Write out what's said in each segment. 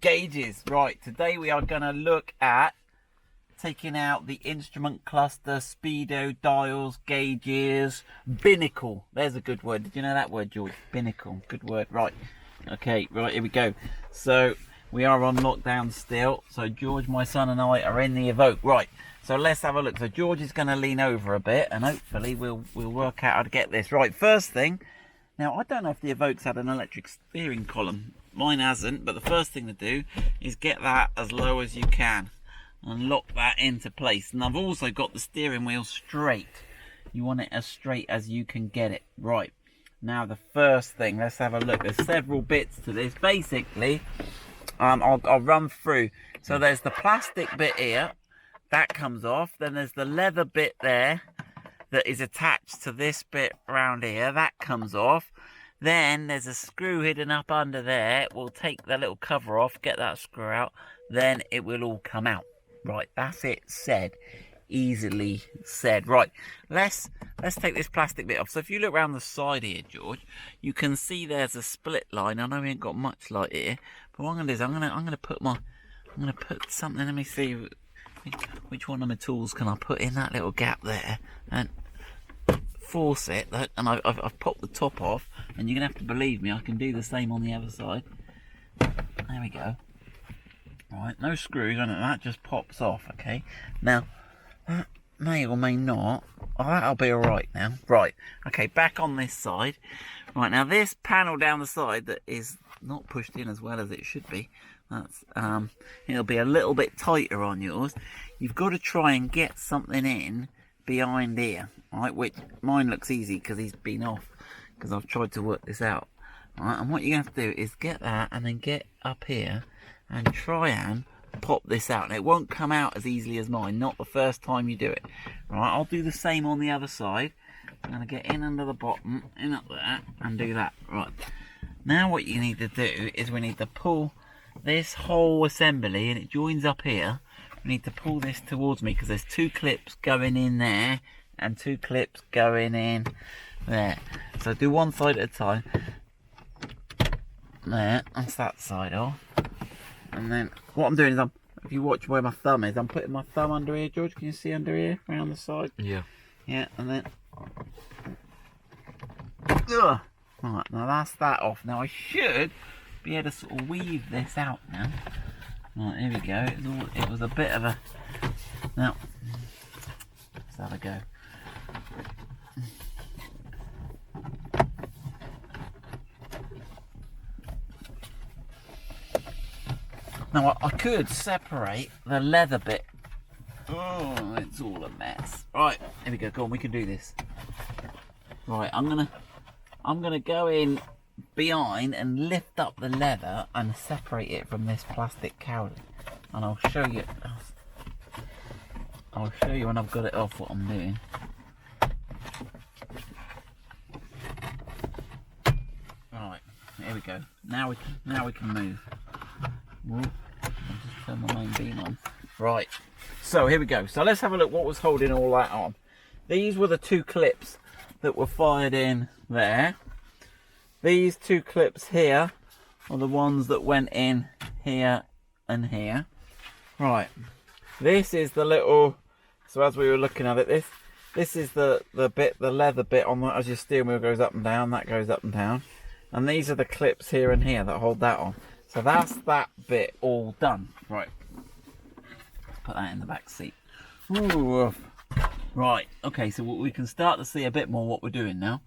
Gauges. Right, today we are going to look at taking out the instrument cluster, speedo, dials, gauges, binnacle. There's a good word. Did you know that word, George? Binnacle. Good word. Right. Okay, right, here we go. So we are on lockdown still. So George, my son, and I are in the Evoque. Right. So let's have a look. So George is going to lean over a bit and hopefully we'll work out how to get this. Right, first thing. Now, I don't know if the Evoque's had an electric steering column. Mine hasn't, but the first thing to do is get that as low as you can and lock that into place. And I've also got the steering wheel straight. You want it as straight as you can get it. Right, now the first thing, let's have a look. There's several bits to this. Basically, I'll run through. So there's the plastic bit here. That comes off. Then there's the leather bit there that is attached to this bit around here. That comes off. Then there's a screw hidden up under there. We'll take the little cover off, get that screw out, then it will all come out. Right, that's it said. Easily said. Right, let's take this plastic bit off. So if you look around the side here, George, you can see there's a split line. I know we ain't got much light here, but what I'm gonna do is I'm gonna put something. Let me see which one of my tools can I put in that little gap there and force it. And I've popped the top off, and you're gonna have to believe me, I can do the same on the other side. There we go. Right, no screws on it, that just pops off. Okay, now that may or may not, oh, that'll be alright now. Right, okay, back on this side. Right, now this panel down the side that is not pushed in as well as it should be, that's it'll be a little bit tighter on yours. You've got to try and get something in behind here, right, which mine looks easy because he's been off, because I've tried to work this out. Right, and what you're going to have to do is get that and then get up here and try and pop this out. And it won't come out as easily as mine, not the first time you do it. Right, I'll do the same on the other side. I'm going to get in under the bottom, in up there, and do that. Right, now what you need to do is we need to pull this whole assembly, and it joins up here. We need to pull this towards me because there's two clips going in there and two clips going in there. So do one side at a time. There, that's that side off. And then what I'm doing is if you watch where my thumb is, I'm putting my thumb under here, George. Can you see under here, around the side? Yeah. Yeah, and then. Ugh. Right, now that's that off. Now I should be able to sort of weave this out now. Right, here we go. It was a bit of a. Now, let's have a go. Now I could separate the leather bit. Oh, it's all a mess. Right, here we go. Go on, we can do this. Right, I'm gonna go in behind and lift up the leather and separate it from this plastic cowling, and I'll show you when I've got it off what I'm doing. Right, here we go. Now we can move. I'll just turn the main beam on. Right, so here we go. So let's have a look what was holding all that on. These were the two clips that were fired in there. These two clips here are the ones that went in here and here. Right, this is the little, so as we were looking at it, this is the bit, the leather bit on the, as your steering wheel goes up and down, that goes up and down. And these are the clips here and here that hold that on. So that's that bit all done. Right, put that in the back seat. Ooh. Right, okay, so we can start to see a bit more what we're doing now.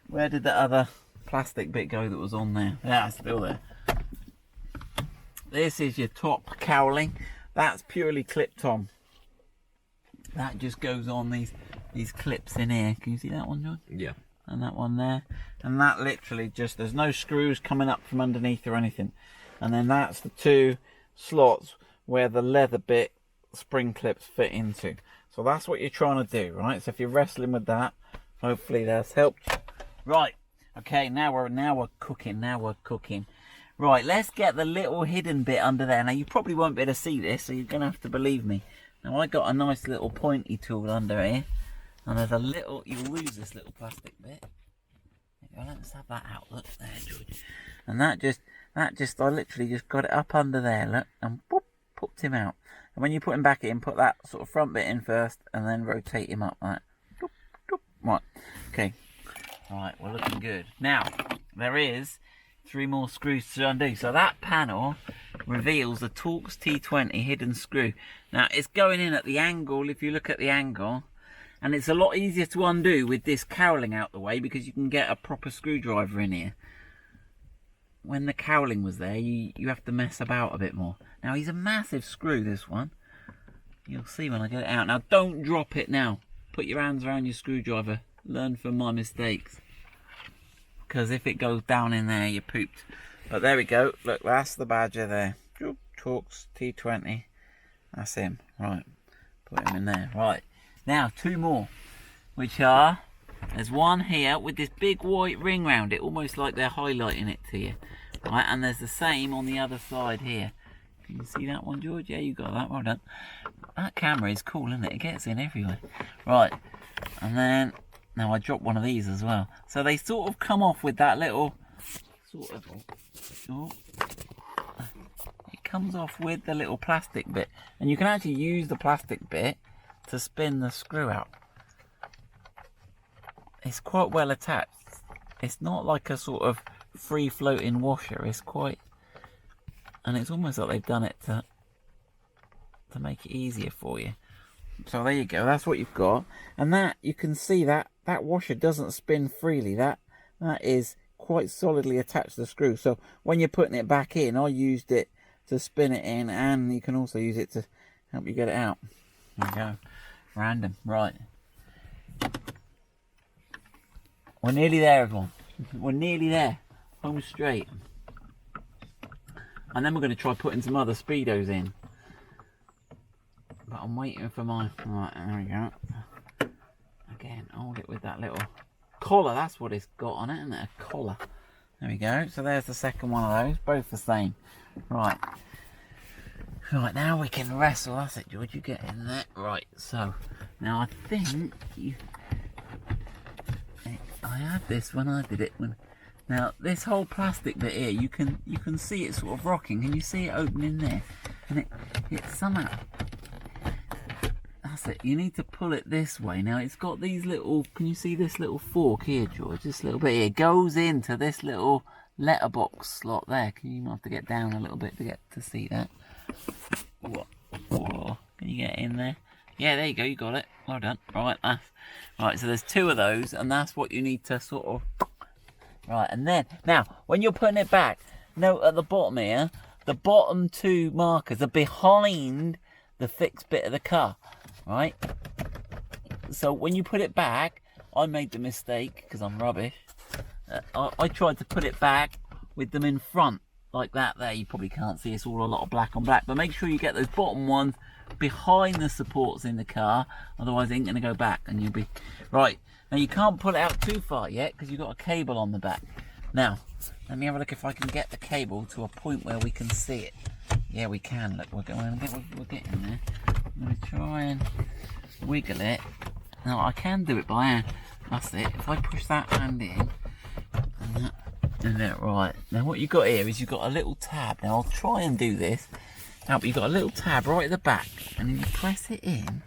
Where did the other plastic bit go that was on there? Yeah, it's still there. This is your top cowling. That's purely clipped on. That just goes on these clips in here. Can you see that one, John? Yeah. And that one there. And that literally just, there's no screws coming up from underneath or anything. And then that's the two slots where the leather bit spring clips fit into. So that's what you're trying to do, right? So if you're wrestling with that, hopefully that's helped you. Right, okay, now we're cooking. Right, let's get the little hidden bit under there. Now you probably won't be able to see this, so you're gonna have to believe me. Now I got a nice little pointy tool under here, and there's a little, you'll lose this little plastic bit. There you go, let's have that out, look there, George. And That just, I literally just got it up under there, look, and boop, popped him out. And when you put him back in, put that sort of front bit in first, and then rotate him up like that. Doop, doop. Right, okay. Right, we're looking good. Now, there is 3 more screws to undo. So that panel reveals the Torx T20 hidden screw. Now, it's going in at the angle, if you look at the angle, and it's a lot easier to undo with this cowling out the way because you can get a proper screwdriver in here. When the cowling was there, you have to mess about a bit more. Now, he's a massive screw, this one. You'll see when I get it out. Now, don't drop it now. Put your hands around your screwdriver. Learn from my mistakes. Because if it goes down in there, you're pooped. But there we go. Look, that's the badger there. Torx T20. That's him. Right. Put him in there. Right. Now, 2 more. Which are... There's one here with this big white ring round it. Almost like they're highlighting it to you. Right. And there's the same on the other side here. Can you see that one, George? Yeah, you got that. Well done. That camera is cool, isn't it? It gets in everywhere. Right. And then... Now I dropped one of these as well. So they sort of come off with that little sort of, oh, it comes off with the little plastic bit. And you can actually use the plastic bit to spin the screw out. It's quite well attached. It's not like a sort of free floating washer. It's quite, and it's almost like they've done it to make it easier for you. So there you go, that's what you've got. And that, you can see that washer doesn't spin freely. That is quite solidly attached to the screw. So when you're putting it back in, I used it to spin it in, and you can also use it to help you get it out. There you go. Random. Right. We're nearly there, everyone. We're nearly there. Home straight. And then we're going to try putting some other Speedos in. But I'm waiting for my... Right, there we go. Again, hold it with that little collar. That's what it's got on it, isn't it? A collar. There we go. So there's the second one of those. Both the same. Right. Right, now we can wrestle. That's it, George. You get in there. Right, so... Now, I think you... I had this when I did it. Now, this whole plastic bit here, you can see it sort of rocking. Can you see it opening there? And it somehow... That's it. You need to pull it this way. Now it's got these little, can you see this little fork here, George? This little bit here goes into this little letterbox slot there. Can you have to get down a little bit to get to see that? Whoa. Can you get in there? Yeah, there you go. You got it. Well done. Right, right. So there's 2 of those, and that's what you need to sort of. Right, and then now when you're putting it back, note at the bottom here, the bottom 2 markers are behind the fixed bit of the car. Right, so when you put it back, I made the mistake because I'm rubbish. I tried to put it back with them in front like that there. You probably can't see, it's all a lot of black on black, but make sure you get those bottom ones behind the supports in the car, otherwise it ain't going to go back and you'll be right. Now you can't pull it out too far yet because you've got a cable on the back. Now let me have a look if I can get the cable to a point where we can see it. Yeah, we can. Look, we're getting there. I'm going to try and wiggle it. Now I can do it by hand. That's it. If I push that hand in, and that right. Now what you've got here is you've got a little tab. Now I'll try and do this. Now, but you've got a little tab right at the back, and then you press it in.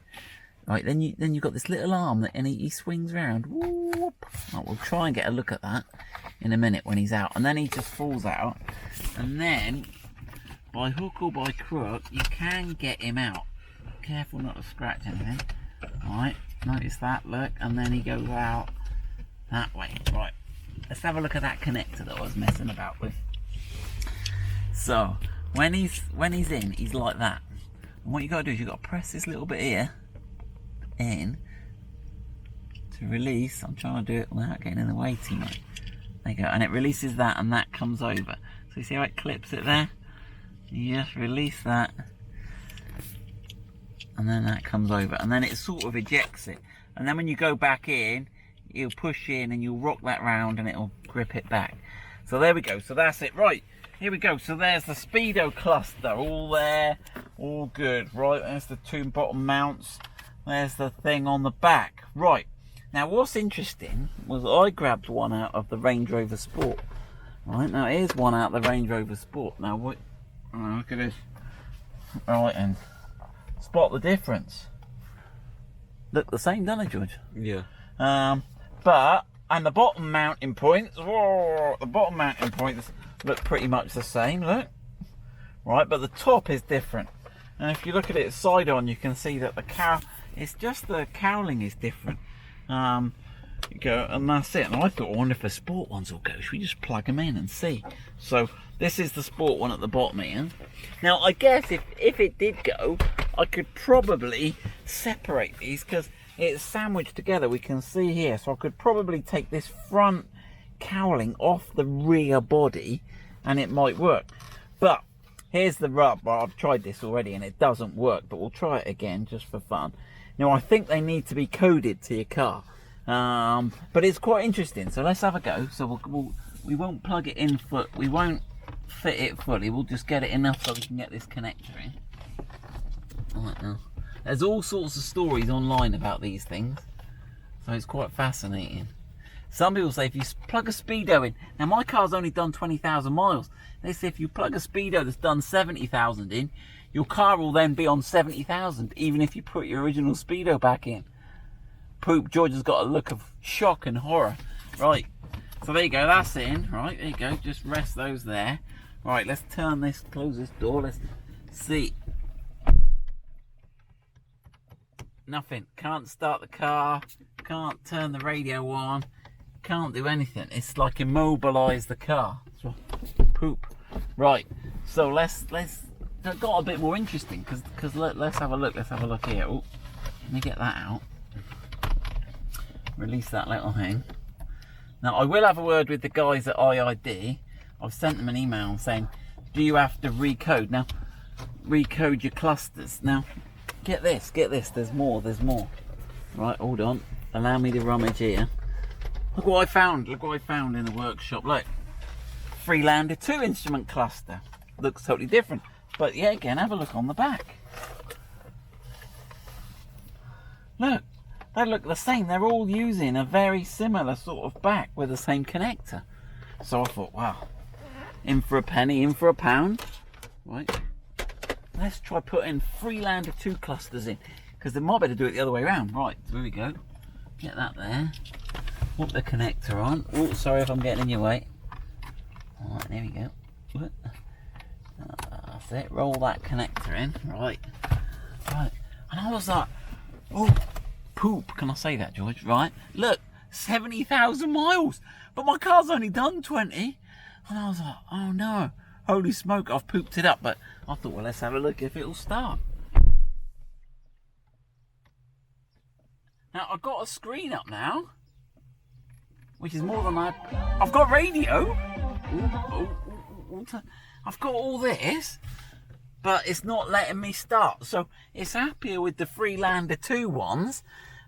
Right, then you've got this little arm that, and he swings round. Whoop. Right, we'll try and get a look at that in a minute when he's out, and then he just falls out, and then by hook or by crook you can get him out. Careful not to scratch anything. Right, notice that, look, and then he goes out that way. Right, let's have a look at that connector that I was messing about with. So when he's in, he's like that. And what you got to do is you got to press this little bit here in to release. I'm trying to do it without getting in the way too much. There you go, and it releases that, and that comes over. So you see how it clips it there? You just release that, and then that comes over, and then it sort of ejects it. And then when you go back in, you'll push in and you'll rock that round and it'll grip it back. So there we go. So that's it. Right, here we go. So there's the Speedo cluster, all there, all good. Right, there's the 2 bottom mounts. There's the thing on the back. Right, now what's interesting was I grabbed one out of the Range Rover Sport. Right, now here's one out the Range Rover Sport. Now what? Oh, look at this. Right, and spot the difference. Look the same, doesn't it, George? Yeah. And the bottom mounting points, whoa, the bottom mounting points look pretty much the same, look. Right, but the top is different. And if you look at it side on, you can see that it's just the cowling is different. You go, and that's it. And I thought, I wonder if the sport ones will go. Should we just plug them in and see? So this is the sport one at the bottom here. Now I guess if it did go, I could probably separate these because it's sandwiched together. We can see here, so I could probably take this front cowling off the rear body, and it might work. But here's the rub. Well, I've tried this already and it doesn't work, but we'll try it again just for fun. Now I think they need to be coded to your car. But it's quite interesting, so let's have a go. So we won't plug it in, we won't fit it fully, we'll just get it enough so we can get this connector in. Right, now there's all sorts of stories online about these things, so it's quite fascinating. Some people say if you plug a Speedo in, now my car's only done 20,000 miles, they say if you plug a Speedo that's done 70,000 in, your car will then be on 70,000 even if you put your original Speedo back in. Poop, George has got a look of shock and horror. Right, so there you go, that's in. Right, there you go, just rest those there. Right, let's turn this, close this door, let's see. Nothing, can't start the car, can't turn the radio on, can't do anything. It's like immobilise the car. Poop. Right, so let's that got a bit more interesting because let's have a look here. Oh, let me get that out. Release that little thing. Now I will have a word with the guys at IID. I've sent them an email saying, do you have to recode? Now, recode your clusters. Now, get this, there's more. Right, hold on. Allow me to rummage here. Look what I found in the workshop. Look, Freelander 2 instrument cluster. Looks totally different. But yeah, again, have a look on the back. Look. They look the same. They're all using a very similar sort of back with the same connector. So I thought, wow, in for a penny, in for a pound. Right, let's try putting Freelander 2 clusters in, because they might better do it the other way around. Right, so here we go. Get that there. Put the connector on. Oh, sorry if I'm getting in your way. All right, there we go. That's it. Roll that connector in. Right. And I was like, oh. Poop, can I say that, George? Right, look, 70,000 miles, but my car's only done 20. And I was like, oh no, holy smoke, I've pooped it up. But I thought, well, let's have a look if it'll start. Now I've got a screen up now, which is more than I've got radio. I've got all this, but it's not letting me start. So it's happier with the Freelander 2 ones.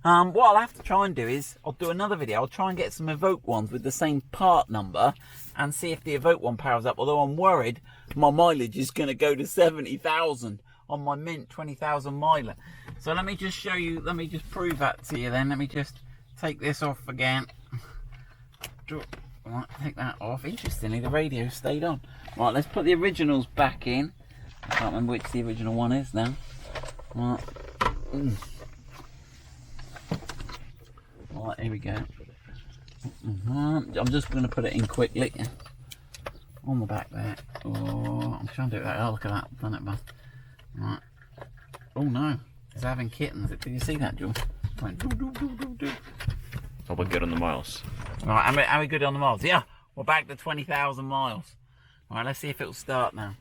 What I'll have to try and do is, I'll do another video, I'll try and get some Evoque ones with the same part number and see if the Evoque one powers up, although I'm worried my mileage is going to go to 70,000 on my mint 20,000 miler. So let me just show you, let me just prove that to you then. Let me just take this off again. Right, take that off. Interestingly, the radio stayed on. Right, let's put the originals back in. I can't remember which the original one is now. Right. Right, here we go. I'm just going to put it in quickly. On the back there. Oh, I'm trying to do that. Oh, look at that. Done it, man. Right. Oh no, it's having kittens. Did you see that, George? How about good on the miles? Right, are we good on the miles? Yeah, we're back to 20,000 miles. Alright, let's see if it'll start now.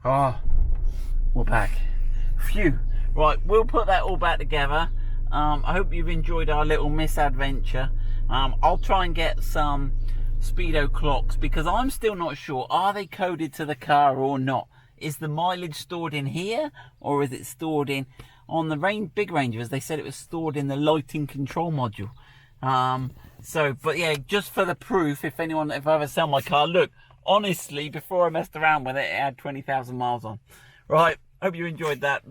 Oh, we're back. Phew. Right, we'll put that all back together. I hope you've enjoyed our little misadventure. I'll try and get some Speedo clocks because I'm still not sure. Are they coded to the car or not? Is the mileage stored in here or is it stored in... On the big Range Rovers, they said it was stored in the lighting control module. But yeah, just for the proof, if I ever sell my car, look, honestly, before I messed around with it, it had 20,000 miles on. Right, hope you enjoyed that.